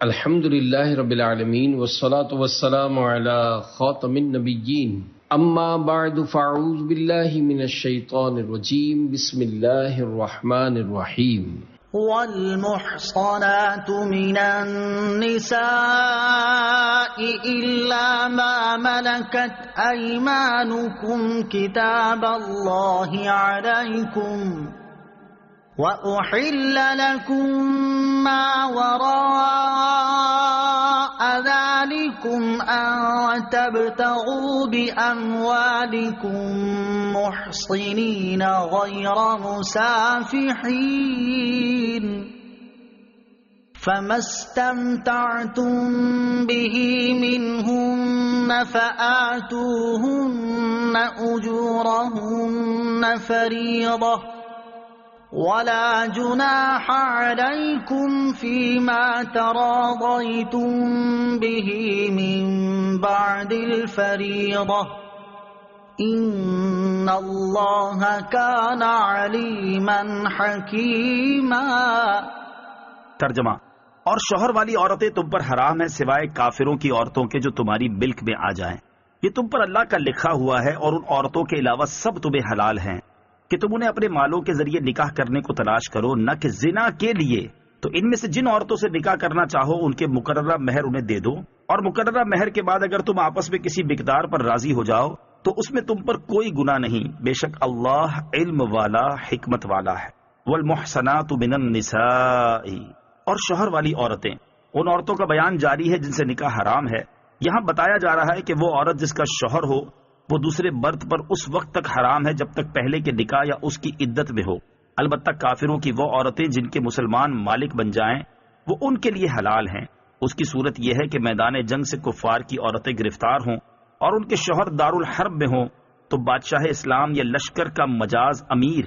الحمد لله رب العالمين والصلاة والسلام على خاتم النبيين اما بعد فاعوذ بالله من الشيطان الرجيم بسم الله الرحمن الرحيم والمحصنات من النساء إلا ما ملكت أيمانكم كتاب الله عليكم وأحل لكم ما وراء ذلكم أن تبتغوا بأموالكم محصنين غير مسافحين فما استمتعتم به منهن فآتوهن أجورهن فريضة ولا جناح عليكم فيما تراضيتم به من بعد الفريضة إن الله كان عليما حكيما۔ ترجمہ: اور شوہر والی عورتیں تم پر حرام ہیں سوائے کافروں کی عورتوں کے جو تمہاری ملک میں آ جائیں۔ یہ تم پر اللہ کا لکھا ہوا ہے اور ان عورتوں کے علاوہ سب تمہیں حلال ہیں کہ تم انہیں اپنے مالوں کے ذریعے نکاح کرنے کو تلاش کرو، نہ کہ زنا کے لیے۔ تو ان میں سے جن عورتوں سے نکاح کرنا چاہو ان کے مقررہ مہر انہیں دے دو، اور مقررہ مہر کے بعد اگر تم آپس میں کسی مقدار پر راضی ہو جاؤ تو اس میں تم پر کوئی گناہ نہیں، بے شک اللہ علم والا حکمت والا ہے۔ والمحصنات من النساء، اور شوہر والی عورتیں، ان عورتوں کا بیان جاری ہے جن سے نکاح حرام ہے۔ یہاں بتایا جا رہا ہے کہ وہ عورت جس کا شوہر ہو وہ دوسرے مرد پر اس وقت تک حرام ہے جب تک پہلے کے نکاح یا اس کی عدت میں ہو۔ البتہ کافروں کی وہ عورتیں جن کے مسلمان مالک بن جائیں وہ ان کے لیے حلال ہیں۔ اس کی صورت یہ ہے کہ میدان جنگ سے کفار کی عورتیں گرفتار ہوں اور ان کے شوہر دارالحرب میں ہوں تو بادشاہ اسلام یا لشکر کا مجاز امیر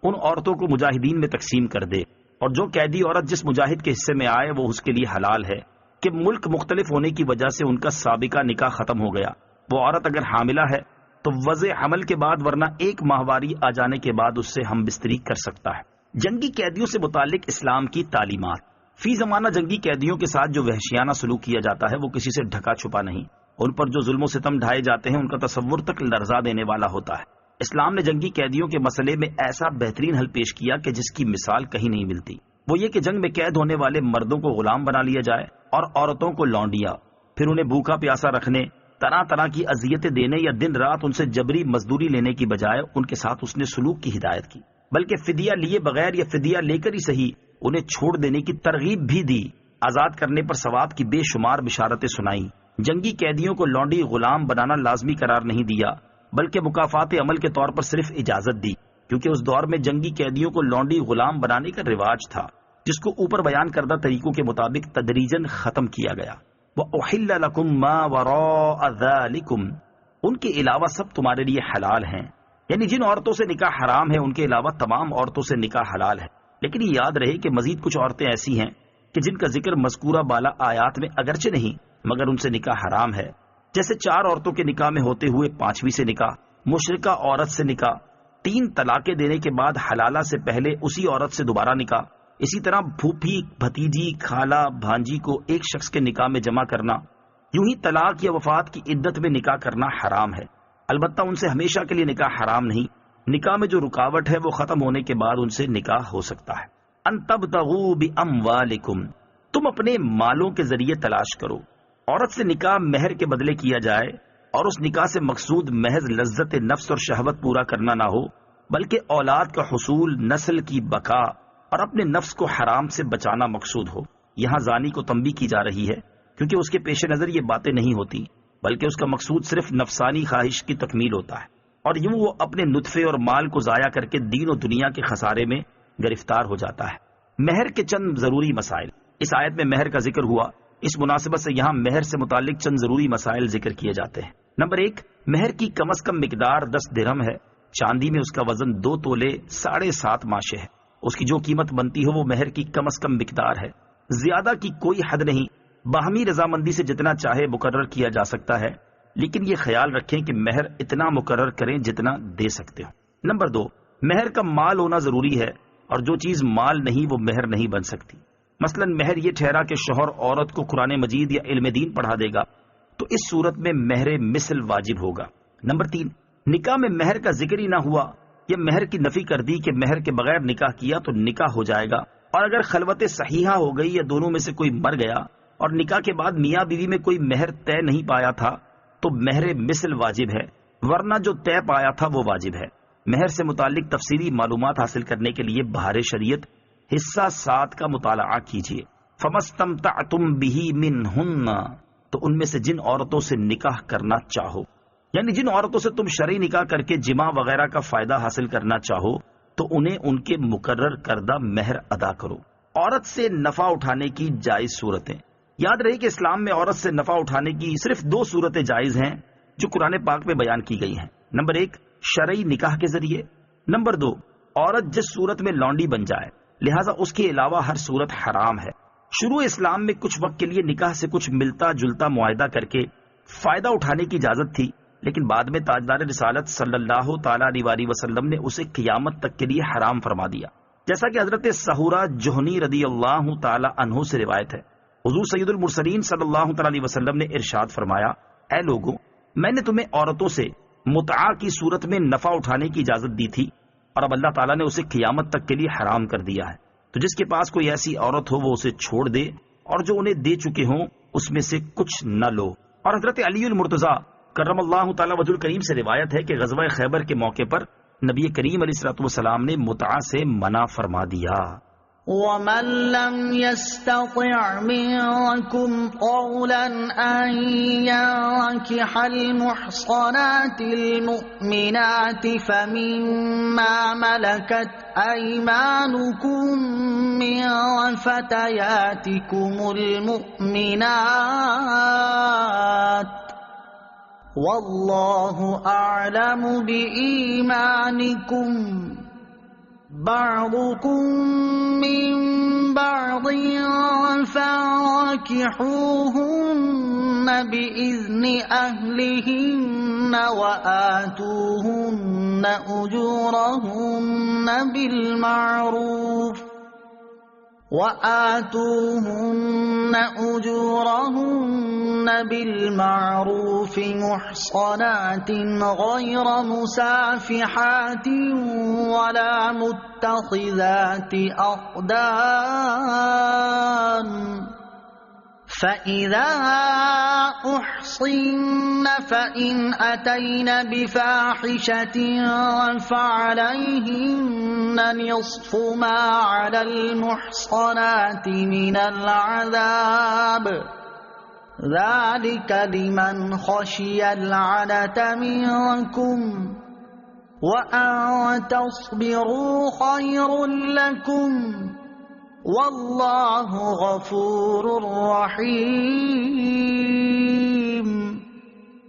ان عورتوں کو مجاہدین میں تقسیم کر دے، اور جو قیدی عورت جس مجاہد کے حصے میں آئے وہ اس کے لیے حلال ہے کہ ملک مختلف ہونے کی وجہ سے ان کا سابقہ نکاح ختم ہو گیا۔ وہ عورت اگر حاملہ ہے تو وضع حمل کے بعد ورنہ ایک ماہواری آ جانے کے بعد اس سے ہم بستری کر سکتا ہے۔ جنگی قیدیوں سے متعلق اسلام کی تعلیمات۔ فی زمانہ جنگی قیدیوں کے ساتھ جو وحشیانہ سلوک کیا جاتا ہے وہ کسی سے ڈھکا چھپا نہیں۔ ان پر جو ظلم و ستم ڈھائے جاتے ہیں ان کا تصور تک لرزا دینے والا ہوتا ہے۔ اسلام نے جنگی قیدیوں کے مسئلے میں ایسا بہترین حل پیش کیا کہ جس کی مثال کہیں نہیں ملتی۔ وہ یہ کہ جنگ میں قید ہونے والے مردوں کو غلام بنا لیا جائے اور عورتوں کو لونڈیاں، پھر انہیں بھوکا پیاسا رکھنے، طرح طرح کی اذیتیں دینے یا دن رات ان سے جبری مزدوری لینے کی بجائے ان کے ساتھ اس نے سلوک کی ہدایت کی، بلکہ فدیہ لیے بغیر یا فدیہ لے کر ہی صحیح انہیں چھوڑ دینے کی ترغیب بھی دی۔ آزاد کرنے پر ثواب کی بے شمار بشارتیں سنائیں۔ جنگی قیدیوں کو لونڈی غلام بنانا لازمی قرار نہیں دیا بلکہ مکافات عمل کے طور پر صرف اجازت دی، کیونکہ اس دور میں جنگی قیدیوں کو لونڈی غلام بنانے کا رواج تھا جس کو اوپر بیان کردہ طریقوں کے مطابق تدریجاً ختم کیا گیا۔ وَأُحِلَّ لَكُم مَّا وَرَاءَ ذَلِكُمْ، ان کے علاوہ سب تمہارے لیے حلال ہیں، یعنی جن عورتوں سے نکاح حرام ہے ان کے علاوہ تمام عورتوں سے نکاح حلال ہے۔ لیکن یہ یاد رہے کہ مزید کچھ عورتیں ایسی ہیں کہ جن کا ذکر مذکورہ بالا آیات میں اگرچہ نہیں مگر ان سے نکاح حرام ہے، جیسے 4 عورتوں کے نکاح میں ہوتے ہوئے 5ویں سے نکاح، مشرکہ عورت سے نکاح، 3 طلاقیں دینے کے بعد حلالہ سے پہلے اسی عورت سے دوبارہ نکاح، اسی طرح پھوپھی، بھتیجی، خالہ، بھانجی کو ایک شخص کے نکاح میں جمع کرنا، یوں ہی طلاق یا وفات کی عدت میں نکاح کرنا حرام ہے۔ البتہ ان سے ہمیشہ کے لیے نکاح حرام نہیں، نکاح میں جو رکاوٹ ہے وہ ختم ہونے کے بعد ان سے نکاح ہو سکتا ہے۔ ان تبتغوا باموالکم، تم اپنے مالوں کے ذریعے تلاش کرو۔ عورت سے نکاح مہر کے بدلے کیا جائے اور اس نکاح سے مقصود محض لذت نفس اور شہوت پورا کرنا نہ ہو بلکہ اولاد کا حصول، نسل کی بقا اور اپنے نفس کو حرام سے بچانا مقصود ہو۔ یہاں زانی کو تنبیہ کی جا رہی ہے کیونکہ اس کے پیش نظر یہ باتیں نہیں ہوتی بلکہ اس کا مقصود صرف نفسانی خواہش کی تکمیل ہوتا ہے، اور یوں وہ اپنے نطفے اور مال کو ضائع کر کے دین و دنیا کے خسارے میں گرفتار ہو جاتا ہے۔ مہر کے چند ضروری مسائل۔ اس آیت میں مہر کا ذکر ہوا، اس مناسبت سے یہاں مہر سے متعلق چند ضروری مسائل ذکر کیے جاتے ہیں۔ نمبر 1، مہر کی کم از کم مقدار 10 درہم ہے۔ چاندی میں اس کا وزن 2 تولے 7.5 ماشے ہے۔ اس کی جو قیمت بنتی ہو وہ مہر کی کم از کم مقدار ہے، زیادہ کی کوئی حد نہیں، باہمی رضامندی سے جتنا چاہے مقرر کیا جا سکتا ہے، لیکن یہ خیال رکھیں کہ مہر اتنا مقرر کریں جتنا دے سکتے ہو۔ نمبر 2، مہر کا مال ہونا ضروری ہے، اور جو چیز مال نہیں وہ مہر نہیں بن سکتی۔ مثلا مہر یہ ٹھہرا کہ شوہر عورت کو قرآن مجید یا علم دین پڑھا دے گا تو اس صورت میں مہر مثل واجب ہوگا۔ نمبر 3، نکاح میں مہر کا ذکر ہی نہ ہوا یا مہر کی نفی کر دی کہ مہر کے بغیر نکاح کیا تو نکاح ہو جائے گا، اور اگر خلوت صحیحہ ہو گئی یا دونوں میں سے کوئی مر گیا اور نکاح کے بعد میاں بیوی میں کوئی مہر طے نہیں پایا تھا تو مہر مثل واجب ہے، ورنہ جو طے پایا تھا وہ واجب ہے۔ مہر سے متعلق تفصیلی معلومات حاصل کرنے کے لیے بہار شریعت حصہ 7 کا مطالعہ کیجیے۔ فَمَسْتَمْتَعْتُمْ بِهِ مِنْهُنَّ، تو ان میں سے جن عورتوں سے نکاح کرنا چاہو، یعنی جن عورتوں سے تم شرعی نکاح کر کے جماع وغیرہ کا فائدہ حاصل کرنا چاہو تو انہیں ان کے مقرر کردہ مہر ادا کرو۔ عورت سے نفع اٹھانے کی جائز صورتیں۔ یاد رہے کہ اسلام میں عورت سے نفع اٹھانے کی صرف 2 صورتیں جائز ہیں جو قرآن پاک میں بیان کی گئی ہیں۔ نمبر 1، شرعی نکاح کے ذریعے۔ نمبر 2، عورت جس صورت میں لونڈی بن جائے، لہٰذا اس کے علاوہ ہر صورت حرام ہے۔ شروع اسلام میں کچھ وقت کے لیے نکاح سے کچھ ملتا جلتا معاہدہ کر کے فائدہ اٹھانے کی اجازت تھی، لیکن بعد میں تاجدار رسالت صلی اللہ تعالیٰ علیہ وسلم نے اسے قیامت تک کے لیے حرام فرما دیا، جیسا کہ حضرت سہورہ جوہنی رضی اللہ تعالیٰ عنہ سے روایت ہے۔ حضور سید المرسلین صلی اللہ تعالیٰ علیہ وسلم نے ارشاد فرمایا، اے لوگوں، میں نے تمہیں عورتوں سے متعہ کی صورت میں نفع اٹھانے کی اجازت دی تھی، اور اب اللہ تعالیٰ نے اسے قیامت تک کے لیے حرام کر دیا ہے، تو جس کے پاس کوئی ایسی عورت ہو وہ اسے چھوڑ دے، اور جو انہیں دے چکے ہوں اس میں سے کچھ نہ لو۔ اور حضرت علی المرتضیٰ کرم اللہ تعالیٰ وجہ الکریم سے روایت ہے کہ غزوہ خیبر کے موقع پر نبی کریم علیہ الصلوۃ والسلام نے متعہ سے منع فرما دیا۔ وَمَن لَّمْ يَسْتَطِعْ مِنكُمْ طَوْلًا أَن يَنكِحَ الْمُحْصَنَاتِ الْمُؤْمِنَاتِ فَمِمَّا مَلَكَتْ أَيْمَانُكُم مِّن فَتَيَاتِكُمُ الْمُؤْمِنَاتِ وَاللَّهُ أَعْلَمُ بِإِيمَانِكُمْ بَعْضُكُم مِّن بَعْضٍ فَانكِحُوهُنَّ بِإِذْنِ أَهْلِهِنَّ وَآتُوهُنَّ أُجُورَهُنَّ بِالْمَعْرُوفِ مُحْصَنَاتٍ غَيْرَ مُسَافِحَاتٍ وَلَا مُتَّخِذَاتِ أَخْدَانٍ، فَإِذَا أُحْصِنَّ فَإِنْ أَتَيْنَ بِفَاحِشَةٍ فَعَلَيْهِنَّ نِصْفُ مَا عَلَى الْمُحْصَنَاتِ مِنَ الْعَذَابِ، ذَلِكَ لِمَنْ خَشِيَ الْعَنَتَ مِنكُمْ، وَأَن تَصْبِرُوا خَيْرٌ لَكُمْ، واللہ غفور رحیم۔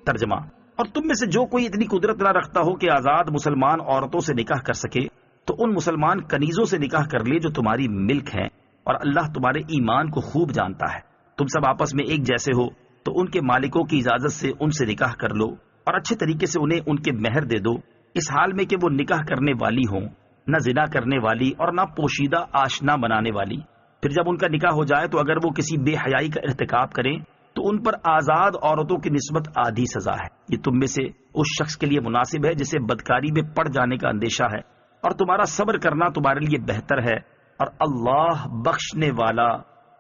ترجمہ، اور تم میں سے جو کوئی اتنی قدرت نہ رکھتا ہو کہ آزاد مسلمان عورتوں سے نکاح کر سکے تو ان مسلمان کنیزوں سے نکاح کر لے جو تمہاری ملک ہیں، اور اللہ تمہارے ایمان کو خوب جانتا ہے۔ تم سب آپس میں ایک جیسے ہو تو ان کے مالکوں کی اجازت سے ان سے نکاح کر لو، اور اچھے طریقے سے انہیں ان کے مہر دے دو، اس حال میں کہ وہ نکاح کرنے والی ہوں، نہ زنا کرنے والی اور نہ پوشیدہ آشنا بنانے والی۔ پھر جب ان کا نکاح ہو جائے تو اگر وہ کسی بے حیائی کا ارتکاب کریں تو ان پر آزاد عورتوں کی نسبت آدھی سزا ہے۔ یہ تم میں سے اس شخص کے لیے مناسب ہے جسے بدکاری میں پڑ جانے کا اندیشہ ہے، اور تمہارا صبر کرنا تمہارے لیے بہتر ہے، اور اللہ بخشنے والا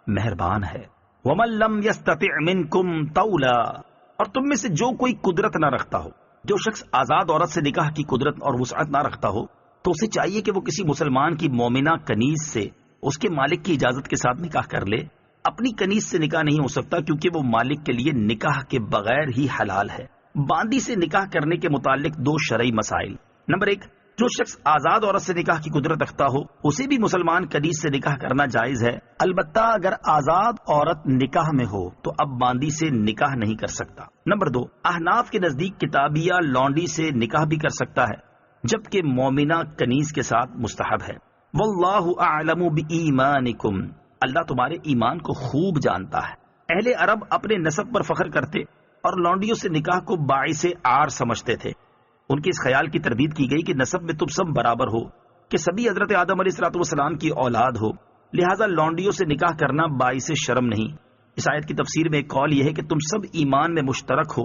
مہربان ہے۔ وَمَن لَّمْ يَسْتَطِعْ مِنكُمْ طَوْلًا، اور تم میں سے جو کوئی قدرت نہ رکھتا ہو، جو شخص آزاد عورت سے نکاح کی قدرت اور وسعت نہ رکھتا ہو تو اسے چاہیے کہ وہ کسی مسلمان کی مومنہ کنیز سے اس کے مالک کی اجازت کے ساتھ نکاح کر لے۔ اپنی کنیز سے نکاح نہیں ہو سکتا کیونکہ وہ مالک کے لیے نکاح کے بغیر ہی حلال ہے۔ باندی سے نکاح کرنے کے متعلق 2 شرعی مسائل۔ نمبر 1، جو شخص آزاد عورت سے نکاح کی قدرت رکھتا ہو اسے بھی مسلمان کنیز سے نکاح کرنا جائز ہے، البتہ اگر آزاد عورت نکاح میں ہو تو اب باندی سے نکاح نہیں کر سکتا۔ نمبر 2، احناف کے نزدیک کتابیہ لونڈی سے نکاح بھی کر سکتا ہے جبکہ مومنہ کنیز کے ساتھ مستحب ہے۔ واللہ اعلم بایمانکم، اللہ تمہارے ایمان کو خوب جانتا ہے۔ اہل عرب اپنے نسب پر فخر کرتے اور لونڈیوں سے نکاح کو باعث عار سمجھتے تھے۔ ان کے اس خیال کی تردید کی گئی کہ نسب میں تم سب برابر ہو، کہ سبھی حضرت آدم علیہ الصلوۃ والسلام کی اولاد ہو، لہٰذا لونڈیوں سے نکاح کرنا باعث شرم نہیں۔ اس آیت کی تفسیر میں ایک قول یہ ہے کہ تم سب ایمان میں مشترک ہو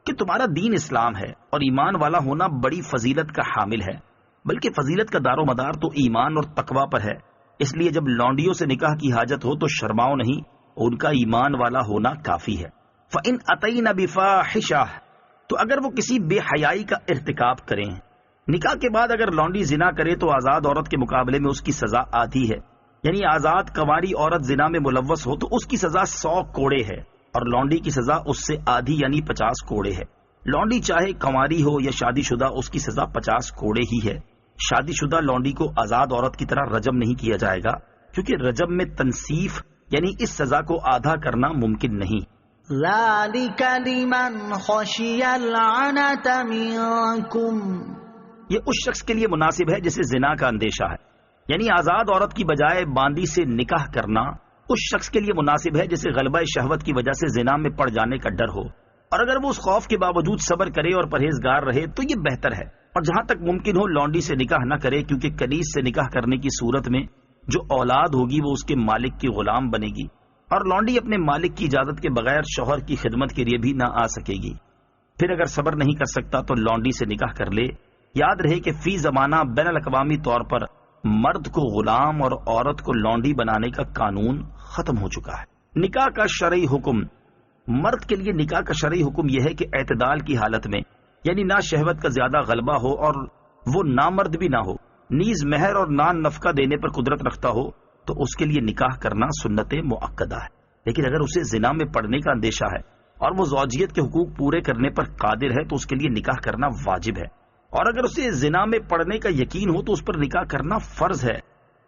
کہ تمہارا دین اسلام ہے اور ایمان والا ہونا بڑی فضیلت کا حامل ہے، بلکہ فضیلت کا دار و مدار تو ایمان اور تقوی پر ہے۔ اس لیے جب لونڈیوں سے نکاح کی حاجت ہو تو شرماؤ نہیں، ان کا ایمان والا ہونا کافی ہے۔ فَإِنْ أَتَيْنَ بِفَاحِشَةٍ، تو اگر وہ کسی بے حیائی کا ارتکاب کریں، نکاح کے بعد اگر لونڈی زنا کرے تو آزاد عورت کے مقابلے میں اس کی سزا آدھی ہے، یعنی آزاد کنواری عورت زنا میں ملوث ہو تو اس کی سزا 100 کوڑے ہے اور لونڈی کی سزا اس سے آدھی یعنی 50 کوڑے ہے۔ لونڈی چاہے کنواری ہو یا شادی شدہ، اس کی سزا 50 کوڑے ہی ہے۔ شادی شدہ لونڈی کو آزاد عورت کی طرح رجم نہیں کیا جائے گا، کیونکہ رجم میں تنصیف یعنی اس سزا کو آدھا کرنا ممکن نہیں۔ ذَلِكَ لِمَنْ خَشِيَ الْعَنَتَ مِنْكُمْ، یہ اس شخص کے لیے مناسب ہے جسے زنا کا اندیشہ ہے، یعنی آزاد عورت کی بجائے باندی سے نکاح کرنا اس شخص کے لیے مناسب ہے جسے غلبہ شہوت کی وجہ سے زنا میں پڑ جانے کا ڈر ہو، اور اگر وہ اس خوف کے باوجود صبر کرے اور پرہیزگار رہے تو یہ بہتر ہے۔ اور جہاں تک ممکن ہو لونڈی سے نکاح نہ کرے، کیونکہ کنیز سے نکاح کرنے کی صورت میں جو اولاد ہوگی وہ اس کے مالک کی غلام بنے گی، اور لونڈی اپنے مالک کی اجازت کے بغیر شوہر کی خدمت کے لیے بھی نہ آ سکے گی۔ پھر اگر صبر نہیں کر سکتا تو لونڈی سے نکاح کر لے۔ یاد رہے کہ فی زمانہ بین الاقوامی طور پر مرد کو غلام اور عورت کو لونڈی بنانے کا قانون ختم ہو چکا ہے۔ نکاح کا شرعی حکم، مرد کے لیے نکاح کا شرعی حکم یہ ہے کہ اعتدال کی حالت میں، یعنی نہ شہوت کا زیادہ غلبہ ہو اور وہ نامرد بھی نہ ہو، نیز مہر اور نان نفقہ دینے پر قدرت رکھتا ہو، تو اس کے لیے نکاح کرنا سنت مؤکدہ ہے۔ لیکن اگر اسے زنا میں پڑنے کا اندیشہ ہے اور وہ زوجیت کے حقوق پورے کرنے پر قادر ہے تو اس کے لیے نکاح کرنا واجب ہے، اور اگر اسے زنا میں پڑنے کا یقین ہو تو اس پر نکاح کرنا فرض ہے۔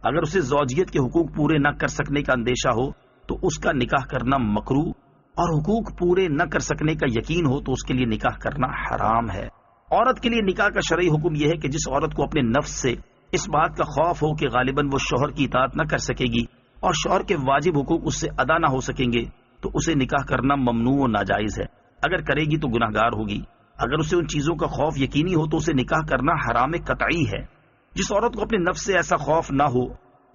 اگر اسے زوجیت کے حقوق پورے نہ کر سکنے کا اندیشہ ہو تو اس کا نکاح کرنا مکروہ، اور حقوق پورے نہ کر سکنے کا یقین ہو تو اس کے لیے نکاح کرنا حرام ہے۔ عورت کے لیے نکاح کا شرعی حکم یہ ہے کہ جس عورت کو اپنے نفس سے اس بات کا خوف ہو کہ غالباً وہ شوہر کی اطاعت نہ کر سکے گی اور شوہر کے واجب حقوق اس سے ادا نہ ہو سکیں گے، تو اسے نکاح کرنا ممنوع و ناجائز ہے۔ اگر کرے گی تو گناہگار ہوگی۔ اگر اسے ان چیزوں کا خوف یقینی ہو تو اسے نکاح کرنا حرام قطعی ہے۔ جس عورت کو اپنے نفس سے ایسا خوف نہ ہو،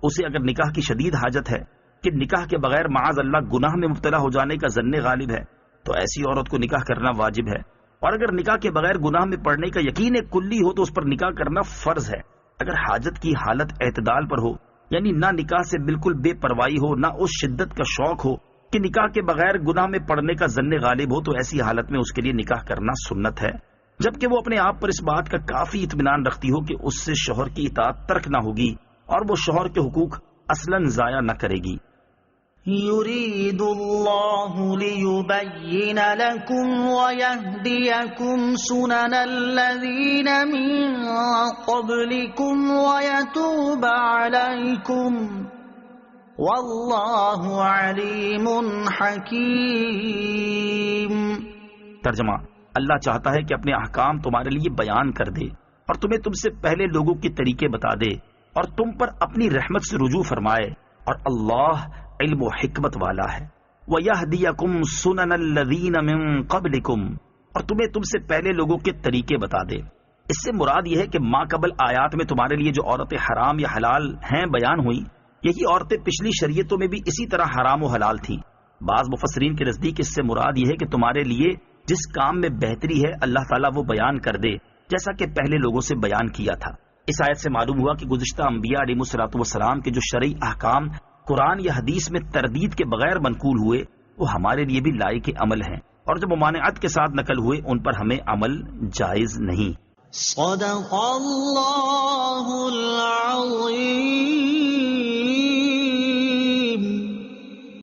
اسے اگر نکاح کی شدید حاجت ہے کہ نکاح کے بغیر معاذ اللہ گناہ میں مبتلا ہو جانے کا ظن غالب ہے، تو ایسی عورت کو نکاح کرنا واجب ہے۔ اور اگر نکاح کے بغیر گناہ میں پڑنے کا یقین کلی ہو تو اس پر نکاح کرنا فرض ہے۔ اگر حاجت کی حالت اعتدال پر ہو، یعنی نہ نکاح سے بالکل بے پرواہی ہو، نہ اس شدت کا شوق ہو کہ نکاح کے بغیر گناہ میں پڑنے کا ظن غالب ہو، تو ایسی حالت میں اس کے لیے نکاح کرنا سنت ہے، جبکہ وہ اپنے آپ پر اس بات کا کافی اطمینان رکھتی ہو کہ اس سے شوہر کی اطاعت ترک نہ ہوگی اور وہ شوہر کے حقوق اصلاً ضائع نہ کرے گی۔ يريد الله ليبين لكم ويهديكم سنن الذين من قبلكم ويتوب عليكم والله عليم حكيم۔ ترجمہ: اللہ چاہتا ہے کہ اپنے احکام تمہارے لیے بیان کر دے اور تمہیں تم سے پہلے لوگوں کے طریقے بتا دے اور تم پر اپنی رحمت سے رجوع فرمائے، اور اللہ علم و حکمت والا ہے۔ وَيَهْدِيَكُمْ سُنَنَ الَّذِينَ مِن قَبْلِكُمْ، اور تمہیں تم سے پہلے لوگوں کے طریقے بتا دے۔ اس سے مراد یہ ہے کہ ما قبل آیات میں تمہارے لیے جو عورتیں حرام یا حلال ہیں بیان ہوئی، یہی عورتیں پچھلی شریعتوں میں بھی اسی طرح حرام و حلال تھیں۔ بعض مفسرین کے نزدیک اس سے مراد یہ ہے کہ تمہارے لیے جس کام میں بہتری ہے اللہ تعالیٰ وہ بیان کر دے، جیسا کہ پہلے لوگوں سے بیان کیا تھا۔ اس آیت سے معلوم ہوا کہ گزشتہ انبیاء علیہ الصلوۃ والسلام کے جو شرعی احکام قرآن یا حدیث میں تردید کے بغیر منقول ہوئے، وہ ہمارے لیے بھی لائق عمل ہیں، اور جو ممانعت کے ساتھ نقل ہوئے ان پر ہمیں عمل جائز نہیں۔ صدق اللہ العظیم۔